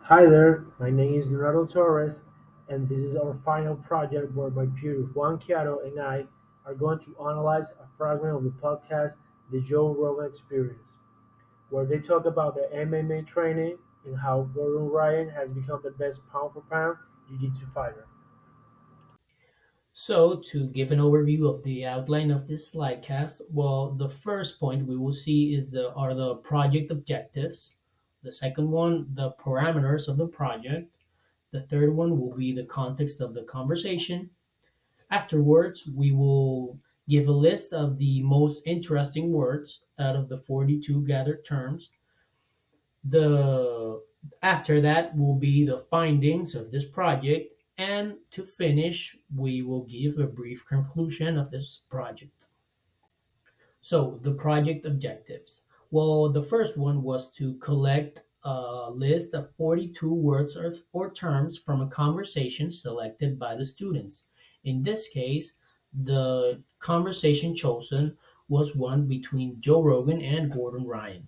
Hi there, my name is Torres, and this is our final project where my peer Juan Quiaro and I are going to analyze a fragment of the podcast, The Joe Rogan Experience, where they talk about the MMA training and how Gordon Ryan has become the best pound for pound jiu-jitsu fighter. So, to give an overview of the outline of this slidecast, well, the first point we will see is the project objectives. The second one, the parameters of the project. The third one will be the context of the conversation. Afterwards, we will give a list of the most interesting words out of the 42 gathered terms. The After that will be the findings of this project, and to finish, we will give a brief conclusion of this project. So, the project objectives. Well, the first one was to collect a list of 42 words or terms from a conversation selected by the students. In this case, the conversation chosen was one between Joe Rogan and Gordon Ryan.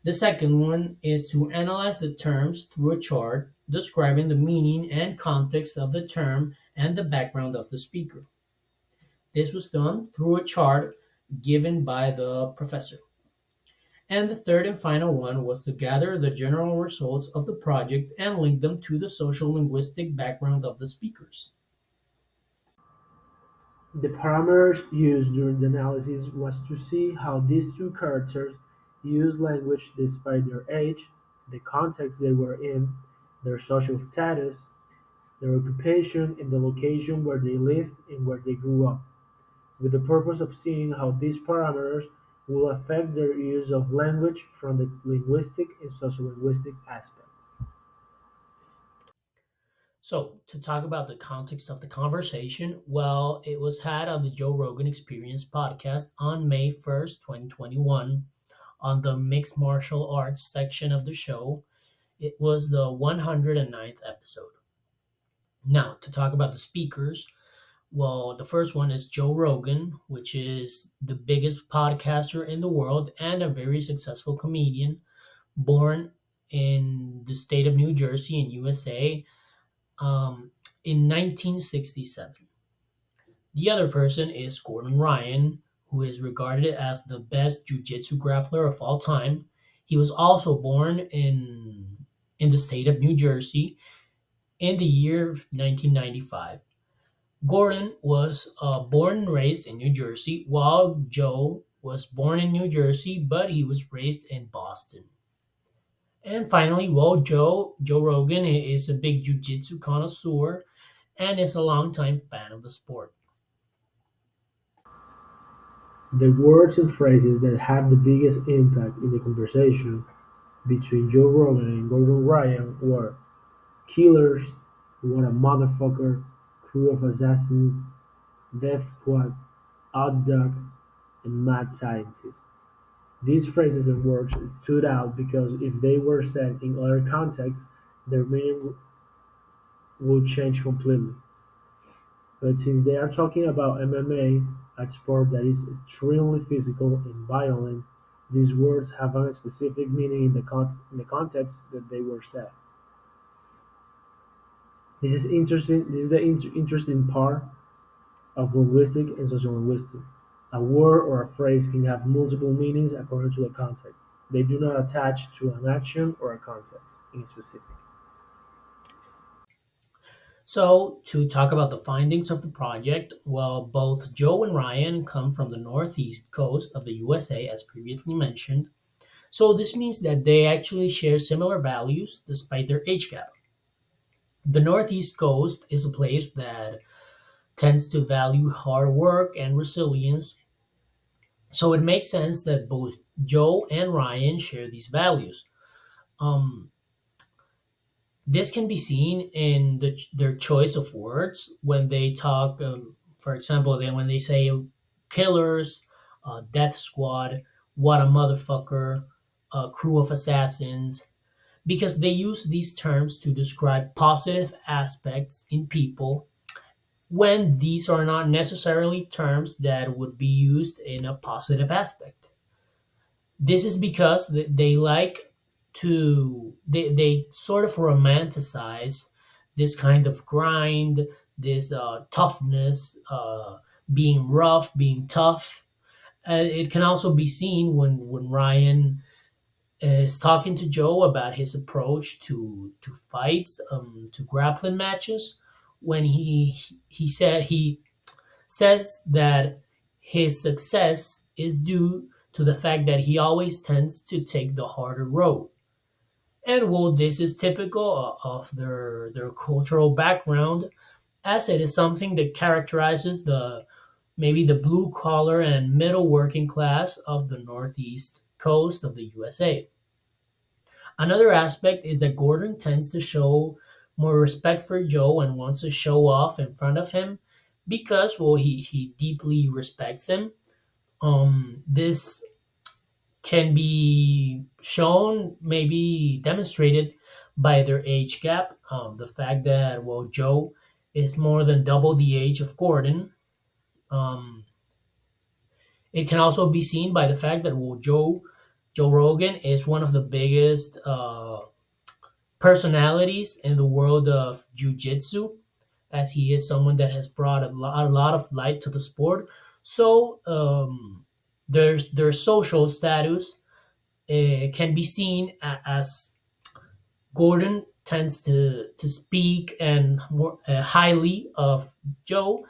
The second one is to analyze the terms through a chart describing the meaning and context of the term and the background of the speaker. This was done through a chart given by the professor. And the third and final one was to gather the general results of the project and link them to the social linguistic background of the speakers. The parameters used during the analysis was to see how these two characters use language despite their age, the context they were in, their social status, their occupation, and the location where they lived and where they grew up, with the purpose of seeing how these parameters will affect their use of language from the linguistic and sociolinguistic aspects. So, to talk about the context of the conversation, well, it was had on the Joe Rogan Experience podcast on May 1st, 2021, on the mixed martial arts section of the show. It was the 109th episode. Now, to talk about the speakers, well, the first one is Joe Rogan, which is the biggest podcaster in the world and a very successful comedian, born in the state of New Jersey in USA in 1967. The other person is Gordon Ryan, who is regarded as the best jiu-jitsu grappler of all time. He was also born in the state of New Jersey in the year of 1995. Gordon was born and raised in New Jersey, while Joe was born in New Jersey, but he was raised in Boston. And finally, well, Joe Rogan is a big jiu-jitsu connoisseur and is a longtime fan of the sport. The words and phrases that had the biggest impact in the conversation between Joe Rogan and Gordon Ryan were killers, what a motherfucker, crew of assassins, death squad, odd dog, and mad scientist. These phrases and words stood out because if they were said in other contexts, their meaning would change completely. But since they are talking about MMA, a sport that is extremely physical and violent, these words have a specific meaning in the context that they were said. This is interesting. This is the interesting part of linguistic and sociolinguistic. A word or a phrase can have multiple meanings according to the context. They do not attach to an action or a context in specific. So, to talk about the findings of the project, well, both Joe and Ryan come from the northeast coast of the USA, as previously mentioned. So, this means that they actually share similar values despite their age gap. The northeast coast is a place that tends to value hard work and resilience. So, it makes sense that both Joe and Ryan share these values. Um, This can be seen in their choice of words when they talk. For example, then when they say killers, death squad, what a motherfucker, a crew of assassins, because they use these terms to describe positive aspects in people when these are not necessarily terms that would be used in a positive aspect. This is because they like they sort of romanticize this kind of grind, this toughness, being rough, being tough. It can also be seen when Ryan is talking to Joe about his approach to fights, to grappling matches. When he says that his success is due to the fact that he always tends to take the harder road. And well, this is typical of their cultural background, as it is something that characterizes the maybe the blue collar and middle working class of the northeast coast of the USA. Another aspect is that Gordon tends to show more respect for Joe and wants to show off in front of him because well he deeply respects him. This can be shown, maybe demonstrated by their age gap. The fact that well Joe is more than double the age of Gordon. Um, it can also be seen by the fact that well Joe Rogan is one of the biggest personalities in the world of jiu-jitsu, as he is someone that has brought a lot of light to the sport. So their social status can be seen as Gordon tends to speak and more highly of Joe,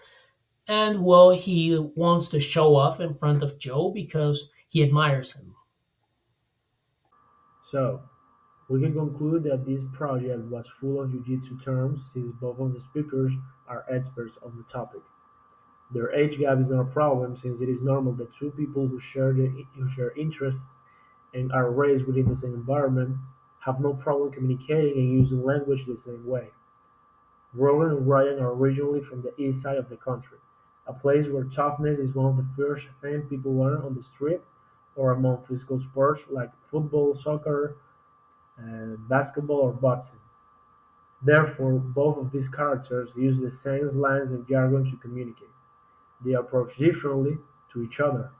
and well, he wants to show off in front of Joe because he admires him. So, we can conclude that this project was full of jiu-jitsu terms since both of the speakers are experts on the topic. Their age gap is not a problem since it is normal that two people who share interests and are raised within the same environment have no problem communicating and using language the same way. Roland and Ryan are originally from the east side of the country, a place where toughness is one of the first things people learn on the street or among physical sports like football, soccer, basketball, or boxing. Therefore, both of these characters use the same slangs and jargon to communicate. They approach differently to each other.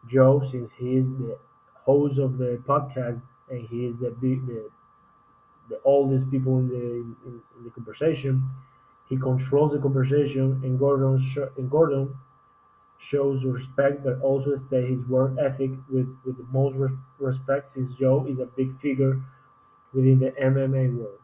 Joe, since he is the host of the podcast and he is the oldest people in the conversation, he controls the conversation, and Gordon shows respect but also states his work ethic with the most respect since Joe is a big figure within the MMA world.